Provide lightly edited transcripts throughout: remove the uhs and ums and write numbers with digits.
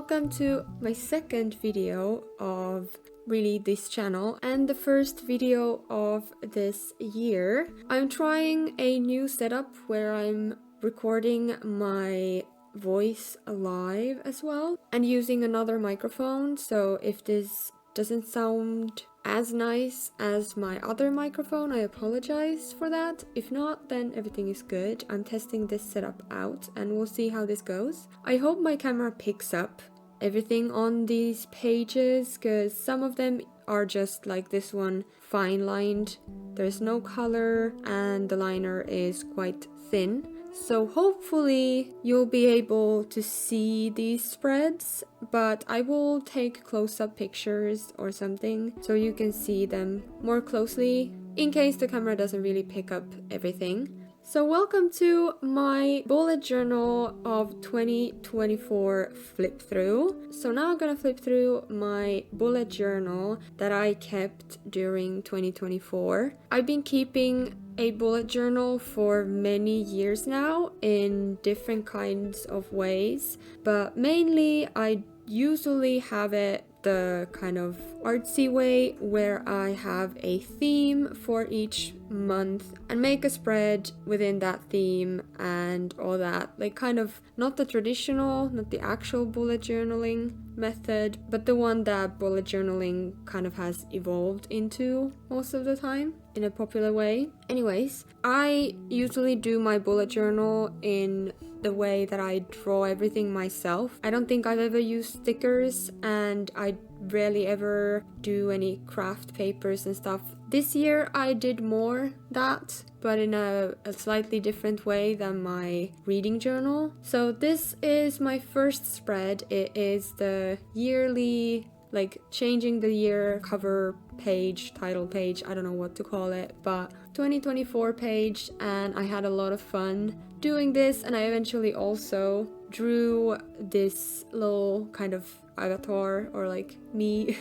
welcome to my second video of really this channel and the first video of this year. I'm trying a new setup where I'm recording my voice live as well and using another microphone, so if this doesn't sound as nice as my other microphone, I apologize for that. If not, then everything is good. I'm testing this setup out and we'll see how this goes. I hope my camera picks up everything on these pages, because some of them are just like this one, fine lined. There's no color and the liner is quite thin. So hopefully you'll be able to see these spreads, but I will take close-up pictures or something so you can see them more closely in case the camera doesn't really pick up everything. So welcome to my bullet journal of 2024 flip through. So now I'm gonna flip through my bullet journal that I kept during 2024. I've been keeping a bullet journal for many years now in different kinds of ways, but mainly I usually have it the kind of artsy way where I have a theme for each month and make a spread within that theme and all that, like kind of not the traditional, not the actual bullet journaling method, but the one that bullet journaling kind of has evolved into most of the time in a popular way. Anyways, I usually do my bullet journal in the way that I draw everything myself. I don't think I've ever used stickers and I rarely ever do any craft papers and stuff. This year I did more that, but in a slightly different way than my reading journal. So this is my first spread. It is the yearly, like changing the year cover page, title page, I don't know what to call it, but 2024 page, and I had a lot of fun doing this, and I eventually also drew this little kind of avatar, or like me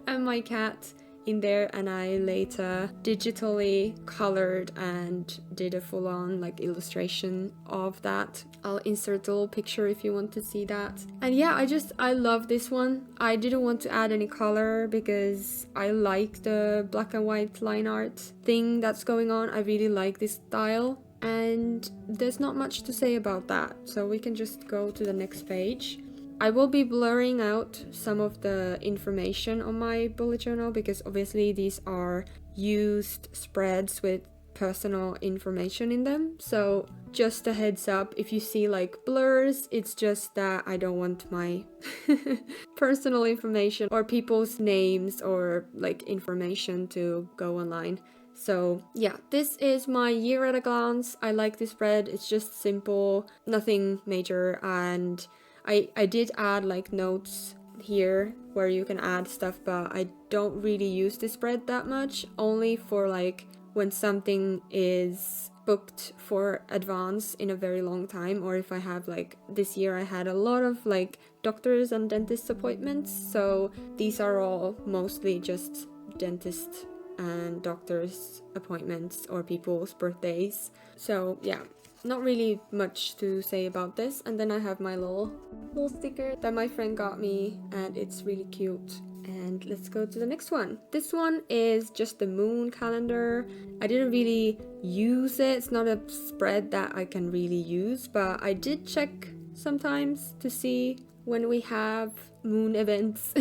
and my cat in there, and I later digitally colored and did a full-on like illustration of that. I'll insert a little picture if you want to see that. And yeah, I love this one. I didn't want to add any color because I like the black and white line art thing that's going on. I really like this style, and there's not much to say about that, so we can just go to the next page. I will be blurring out some of the information on my bullet journal because obviously these are used spreads with personal information in them. So just a heads up, if you see like blurs, it's just that I don't want my personal information or people's names or like information to go online. So yeah, this is my year at a glance. I like this spread. It's just simple, nothing major, and I did add like notes here where you can add stuff, but I don't really use this spread that much, only for like when something is booked for advance in a very long time, or if I have like this year I had a lot of like doctors and dentist appointments, so these are all mostly just dentist and doctor's appointments or people's birthdays. So yeah, not really much to say about this. And then I have my little sticker that my friend got me, and it's really cute. And let's go to the next one. This one is just the moon calendar. I didn't really use it. It's not a spread that I can really use, but I did check sometimes to see when we have moon events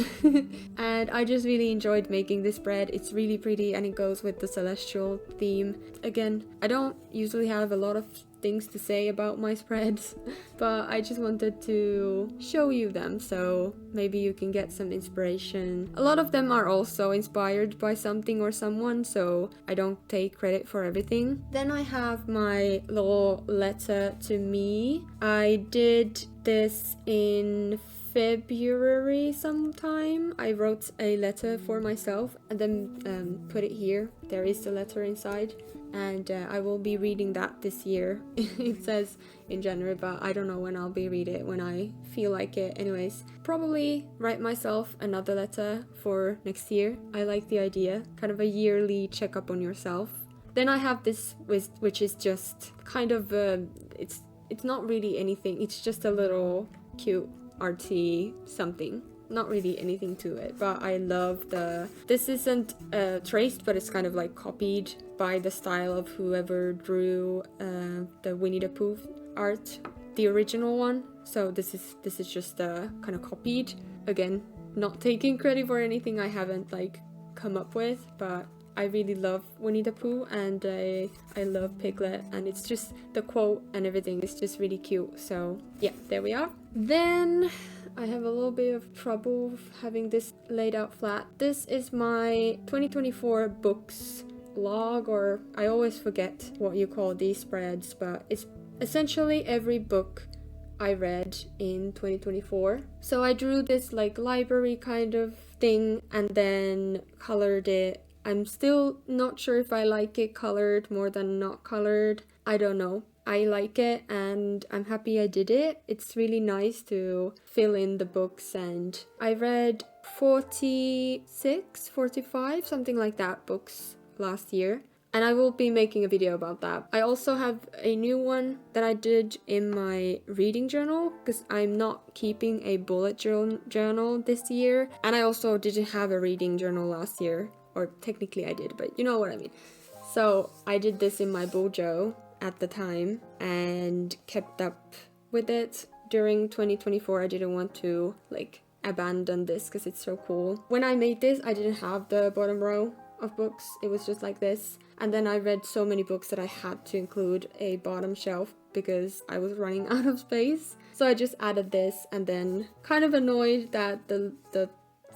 and I just really enjoyed making this spread. It's really pretty and it goes with the celestial theme. Again, I don't usually have a lot of things to say about my spreads, but I just wanted to show you them so maybe you can get some inspiration. A lot of them are also inspired by something or someone, so I don't take credit for everything. Then I have my little letter to me. I did this in February sometime. I wrote a letter for myself and then put it here. There is the letter inside, and I will be reading that this year. It says in January, but I don't know when I'll be read it, when I feel like it. Anyways, probably write myself another letter for next year. I like the idea, kind of a yearly checkup on yourself. Then I have this which is just kind of it's not really anything. It's just a little cute artsy something. Not really anything to it, but I love this isn't traced, but it's kind of like copied by the style of whoever drew the Winnie the Pooh art, the original one. So this is just kind of copied. Again, not taking credit for anything I haven't like come up with, but I really love Winnie the Pooh, and I love Piglet, and it's just the quote and everything is just really cute. So yeah, there we are. Then I have a little bit of trouble having this laid out flat. This is my 2024 books log, or I always forget what you call these spreads, but it's essentially every book I read in 2024. So I drew this like library kind of thing and then colored it. I'm still not sure if I like it colored more than not colored. I don't know. I like it and I'm happy I did it. It's really nice to fill in the books, and I read 46, 45, something like that books last year. And I will be making a video about that. I also have a new one that I did in my reading journal because I'm not keeping a bullet journal this year. And I also didn't have a reading journal last year. Or technically I did, but you know what I mean. So I did this in my bujo at the time and kept up with it during 2024. I didn't want to like abandon this because it's so cool. When I made this, I didn't have the bottom row of books. It was just like this. And then I read so many books that I had to include a bottom shelf because I was running out of space. So I just added this, and then kind of annoyed that the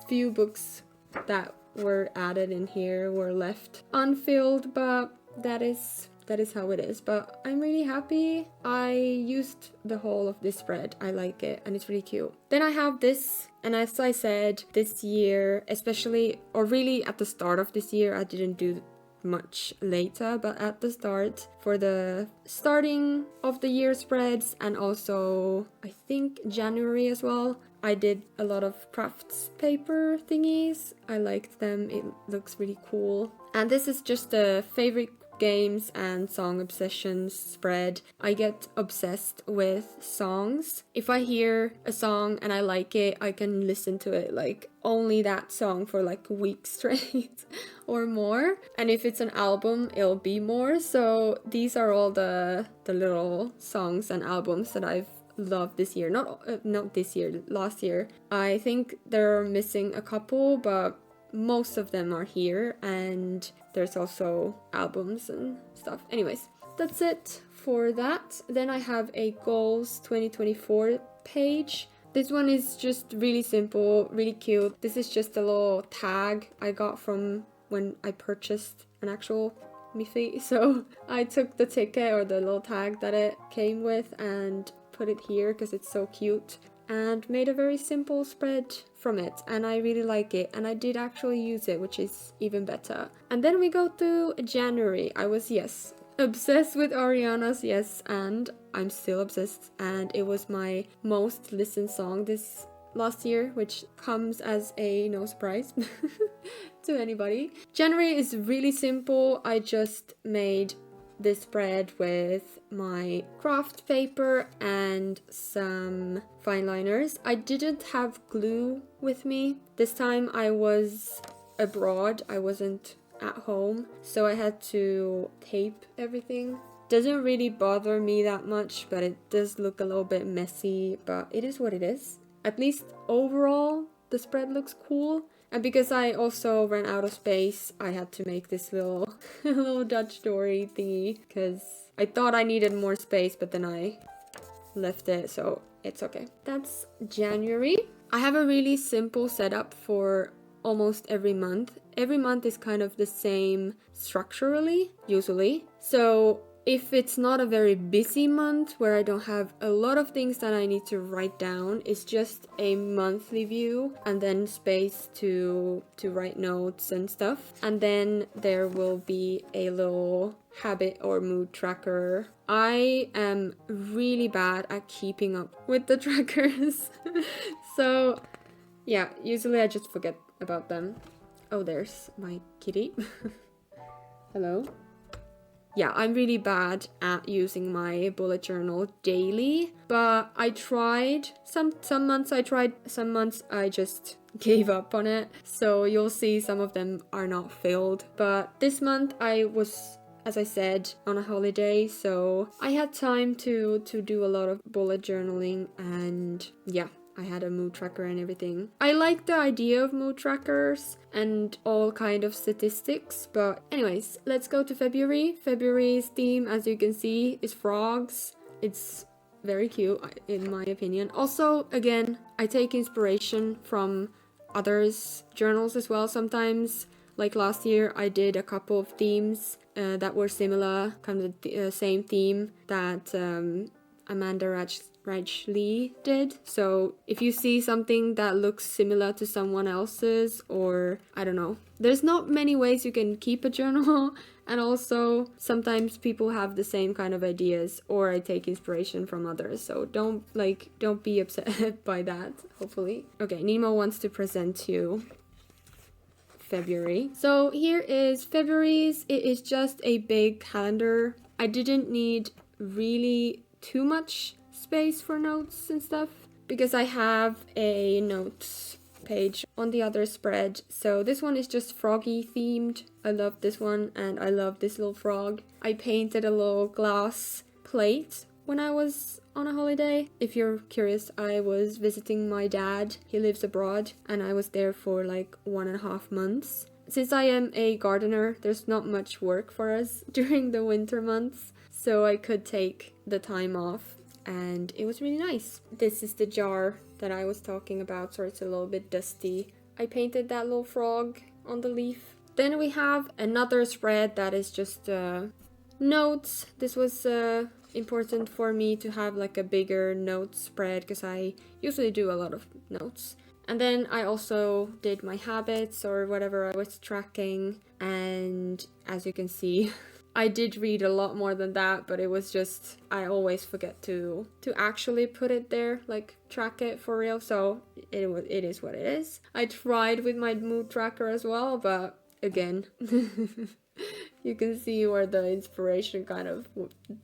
few books that were added in here were left unfilled, but that is how it is. But I'm really happy I used the whole of this spread. I like it and it's really cute. Then I have this, and as I said, this year especially, or really at the start of this year, I didn't do much later, but at the start, for the starting of the year spreads, and also I think January as well, I did a lot of crafts paper thingies. I liked them. It looks really cool. And this is just a favorite games and song obsessions spread. I get obsessed with songs. If I hear a song and I like it, I can listen to it like only that song for like a week straight or more. And if it's an album, it'll be more. So these are all the little songs and albums that I've loved this year. Not this year, last year. I think they're missing a couple, but most of them are here, and there's also albums and stuff. Anyways, that's it for that. Then I have a goals 2024 page. This one is just really simple, really cute. This is just a little tag I got from when I purchased an actual Miffy. So I took the ticket or the little tag that it came with and put it here because it's so cute, and made a very simple spread from it, and I really like it, and I did actually use it, which is even better. And then we go to January. I was, yes, obsessed with Ariana's Yes and. I'm still obsessed, and it was my most listened song this last year, which comes as a no surprise to anybody. January is really simple. I just made this spread with my craft paper and some fine liners. I didn't have glue with me. This time I was abroad. I wasn't at home, so I had to tape everything. Doesn't really bother me that much, but it does look a little bit messy, but it is what it is. At least overall, the spread looks cool. And because I also ran out of space, I had to make this little little Dutch story thingy, because I thought I needed more space, but then I left it, so it's okay. That's January. I have a really simple setup for almost every month. Every month is kind of the same structurally, usually. So if it's not a very busy month where I don't have a lot of things that I need to write down, it's just a monthly view and then space to write notes and stuff. And then there will be a little habit or mood tracker. I am really bad at keeping up with the trackers. So yeah, usually I just forget about them. Oh, there's my kitty. Hello. yeah, I'm really bad at using my bullet journal daily, but I tried. Some months I tried, some months I just gave up on it. So you'll see some of them are not filled. But this month I was, as I said, on a holiday, so I had time to do a lot of bullet journaling, and yeah, I had a mood tracker and everything. I like the idea of mood trackers and all kind of statistics, but anyways, let's go to February. February's theme, as you can see, is frogs. It's very cute in my opinion. Also, again, I take inspiration from others' journals as well sometimes. Like last year, I did a couple of themes that were similar, kind of the same theme that Amanda Lee did. So if you see something that looks similar to someone else's, or I don't know, there's not many ways you can keep a journal. And also sometimes people have the same kind of ideas, or I take inspiration from others. So don't be upset by that, hopefully. Okay, Nemo wants to present you February. So here is February's. It is just a big calendar. I didn't need really too much space for notes and stuff because I have a notes page on the other spread. So this one is just froggy themed. I love this one and I love this little frog. I painted a little glass plate when I was on a holiday. If you're curious, I was visiting my dad. He lives abroad and I was there for like 1.5 months. Since I am a gardener, there's not much work for us during the winter months, so I could take the time off and it was really nice. This is the jar that I was talking about, so it's a little bit dusty. I painted that little frog on the leaf. Then we have another spread that is just notes. This was important for me to have like a bigger note spread because I usually do a lot of notes. And then I also did my habits or whatever I was tracking, and as you can see I did read a lot more than that, but it was just, I always forget to actually put it there, like track it for real, so it is what it is. I tried with my mood tracker as well, but again you can see where the inspiration kind of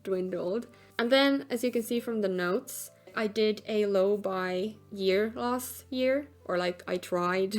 dwindled. And then, as you can see from the notes, I did a low buy year last year, or like I tried.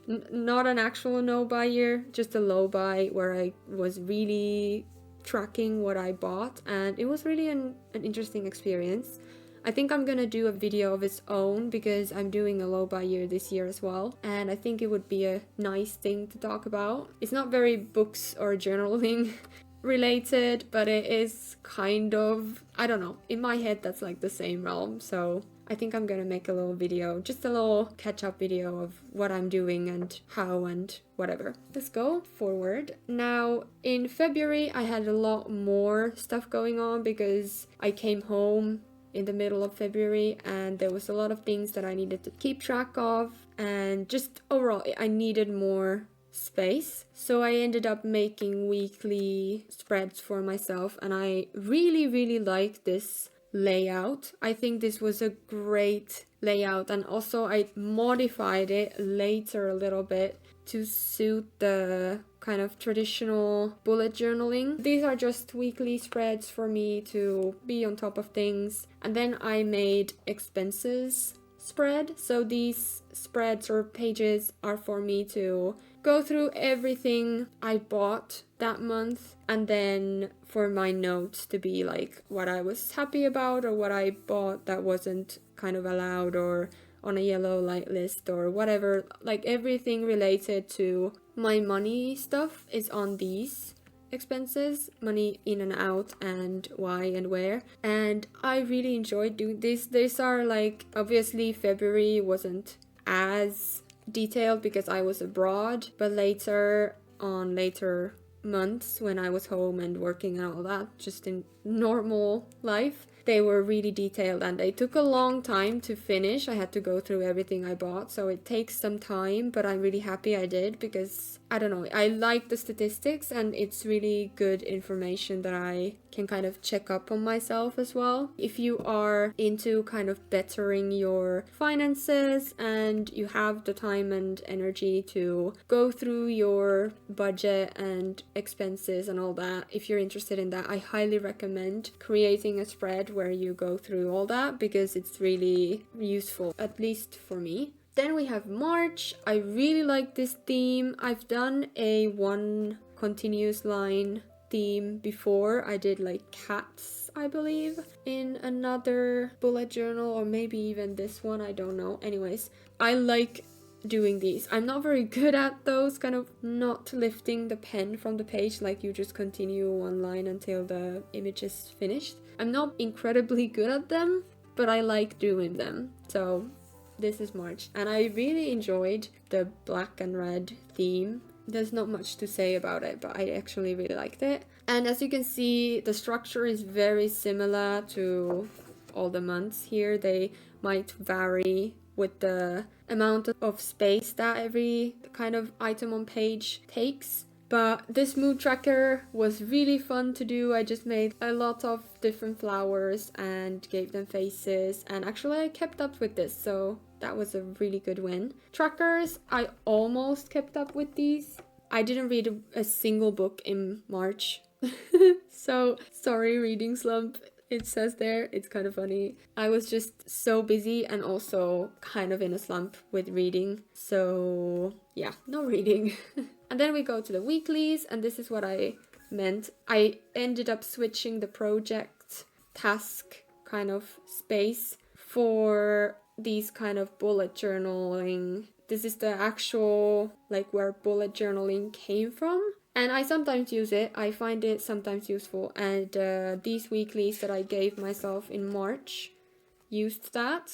Not an actual no buy year, just a low buy where I was really tracking what I bought, and it was really an interesting experience. I think I'm gonna do a video of its own because I'm doing a low buy year this year as well, and I think it would be a nice thing to talk about. It's not very books or journaling related, but it is kind of, I don't know, in my head that's like the same realm, so I think I'm gonna make a little video, just a little catch-up video of what I'm doing and how and whatever. Let's go forward. Now, in February, I had a lot more stuff going on because I came home in the middle of February and there was a lot of things that I needed to keep track of, and just overall, I needed more space. So I ended up making weekly spreads for myself, and I really like this layout. I think this was a great layout, and also I modified it later a little bit to suit the kind of traditional bullet journaling. These are just weekly spreads for me to be on top of things. And then I made expenses spread. So these spreads or pages are for me to go through everything I bought that month, and then for my notes to be like what I was happy about or what I bought that wasn't kind of allowed or on a yellow light list or whatever. Like everything related to my money stuff is on these expenses, money in and out and why and where, and I really enjoyed doing this. These are like, obviously February wasn't as detailed because I was abroad, but later months when I was home and working and all that, just in normal life, they were really detailed and they took a long time to finish. I had to go through everything I bought, so it takes some time, but I'm really happy I did because, I don't know, I like the statistics and it's really good information that I can kind of check up on myself as well. If you are into kind of bettering your finances and you have the time and energy to go through your budget and expenses and all that. If you're interested in that, I highly recommend creating a spread where you go through all that, because it's really useful, at least for me. Then we have March. I really like this theme. I've done a one continuous line theme before. I did like cats, I believe, in another bullet journal, or maybe even this one, I don't know. Anyways, I like doing these. I'm not very good at those, kind of not lifting the pen from the page, like you just continue one line until the image is finished. I'm not incredibly good at them, but I like doing them. So this is March, and I really enjoyed the black and red theme. There's not much to say about it, but I actually really liked it. And as you can see, the structure is very similar to all the months here. They might vary with the amount of space that every kind of item on page takes. But this mood tracker was really fun to do. I just made a lot of different flowers and gave them faces, and actually I kept up with this, so that was a really good win. Trackers, I almost kept up with these. I didn't read a single book in March. So sorry, reading slump. It says there, it's kind of funny. I was just so busy and also kind of in a slump with reading. So yeah, no reading. And then we go to the weeklies, and this is what I meant. I ended up switching the project task kind of space for these kind of bullet journaling. This is the actual, like, where bullet journaling came from. And I sometimes use it. I find it sometimes useful. And these weeklies that I gave myself in March used that.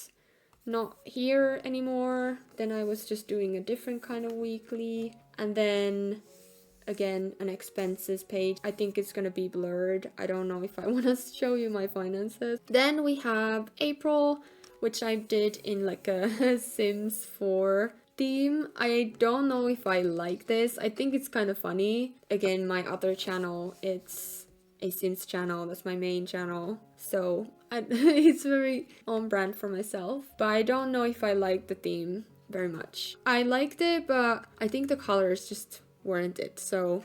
Not here anymore. Then I was just doing a different kind of weekly. And then again, an expenses page. I think it's gonna be blurred. I don't know if I want to show you my finances. Then we have April, which I did in like a Sims 4 theme. I don't know if I like this. I think it's kind of funny. Again, my other channel, it's a Sims channel. That's my main channel. So it's very on brand for myself. But I don't know if I like the theme very much. I liked it, but I think the colors just weren't it. So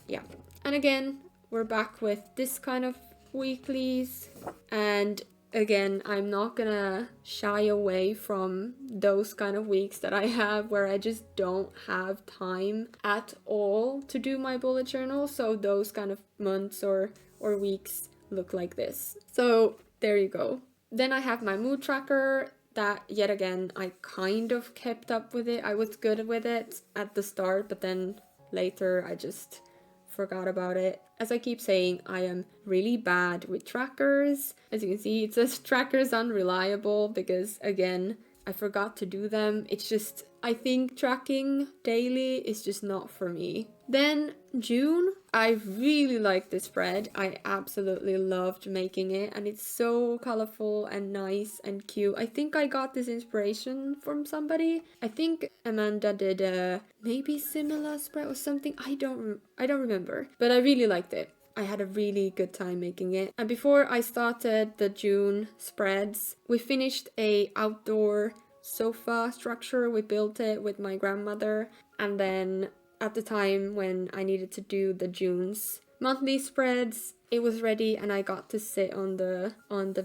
yeah. And again, we're back with this kind of weeklies. And again, I'm not gonna shy away from those kind of weeks that I have where I just don't have time at all to do my bullet journal. So those kind of months or weeks look like this. So there you go. Then I have my mood tracker that, yet again, I kind of kept up with it. I was good with it at the start, but then later I just forgot about it. As I keep saying, I am really bad with trackers. As you can see, it says trackers unreliable because, again, I forgot to do them. It's just, I think tracking daily is just not for me. Then June, I really like this spread. I absolutely loved making it, and it's so colorful and nice and cute. I think I got this inspiration from somebody. I think Amanda did a maybe similar spread or something. I don't remember, but I really liked it. I had a really good time making it. And before I started the June spreads, we finished a outdoor sofa structure. We built it with my grandmother, and then at the time when I needed to do the June's monthly spreads, it was ready and I got to sit on the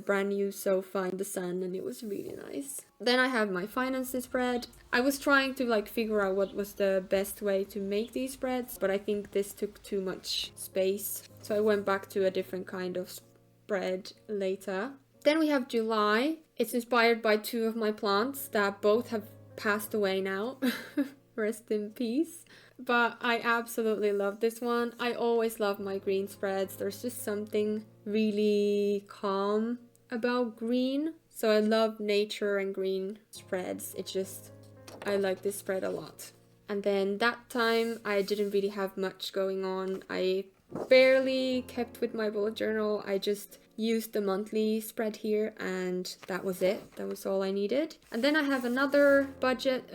brand new sofa in the sun, and it was really nice. Then I have my finances spread. I was trying to like figure out what was the best way to make these spreads, but I think this took too much space. So I went back to a different kind of spread later. Then we have July. It's inspired by two of my plants that both have passed away now. Rest in peace. But I absolutely love this one. I always love my green spreads. There's just something really calm about green. So I love nature and green spreads. It's just, I like this spread a lot. And then that time I didn't really have much going on. I barely kept with my bullet journal. I just used the monthly spread here, and that was it. That was all I needed. And then I have another budget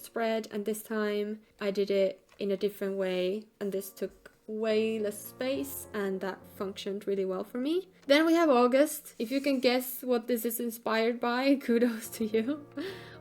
spread, and this time I did it in a different way, and this took way less space, and that functioned really well for me. Then we have August. If you can guess what this is inspired by, kudos to you.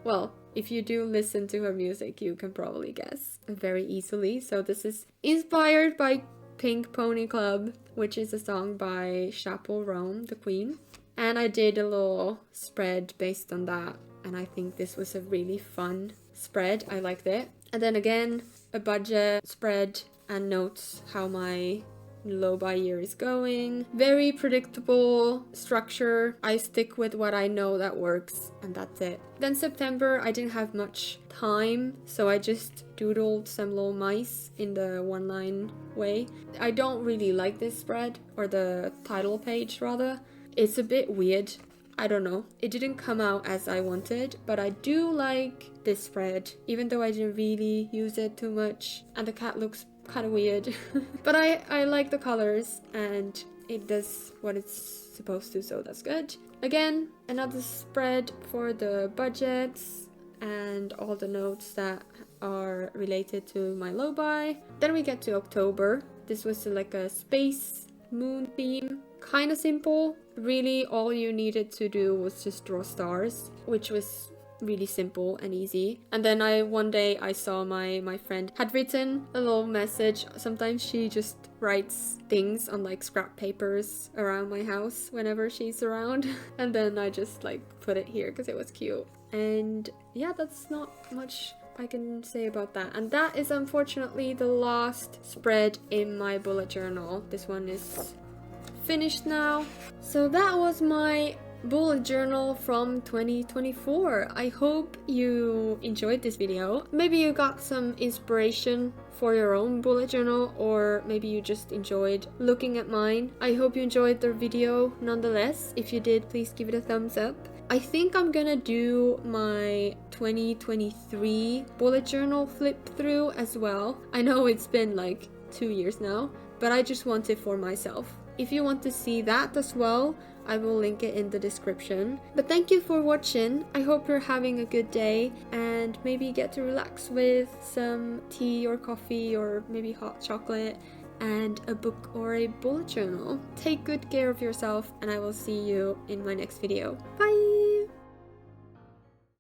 Well, if you do listen to her music, you can probably guess very easily. So this is inspired by Pink Pony Club, which is a song by Chappell Roan, the Queen. And I did a little spread based on that, and I think this was a really fun spread. I liked it. And then again, a budget spread and notes how my lo-fi year is going. Very predictable structure. I stick with what I know that works, and that's it. Then September, I didn't have much time, so I just doodled some little mice in the one-line way. I don't really like this spread, or the title page rather. It's a bit weird. I don't know. It didn't come out as I wanted, but I do like this spread, even though I didn't really use it too much. And the cat looks kind of weird. But I like the colors, and it does what it's supposed to, so that's good. Again, another spread for the budgets and all the notes that are related to my lo-fi. Then we get to October. This was like a space moon theme. Kind of simple. Really, all you needed to do was just draw stars, which was really simple and easy. And then one day I saw my friend had written a little message. Sometimes she just writes things on like scrap papers around my house whenever she's around. And then I just like put it here because it was cute. And yeah, that's not much I can say about that. And that is unfortunately the last spread in my bullet journal. This one is finished now. So that was my bullet journal from 2024. I hope you enjoyed this video. Maybe you got some inspiration for your own bullet journal, or maybe you just enjoyed looking at mine. I hope you enjoyed the video nonetheless. If you did, please give it a thumbs up. I think I'm gonna do my 2023 bullet journal flip through as well. I know it's been like 2 years now, but I just want it for myself. If you want to see that as well, I will link it in the description. But thank you for watching. I hope you're having a good day and maybe get to relax with some tea or coffee or maybe hot chocolate and a book or a bullet journal. Take good care of yourself, and I will see you in my next video. Bye!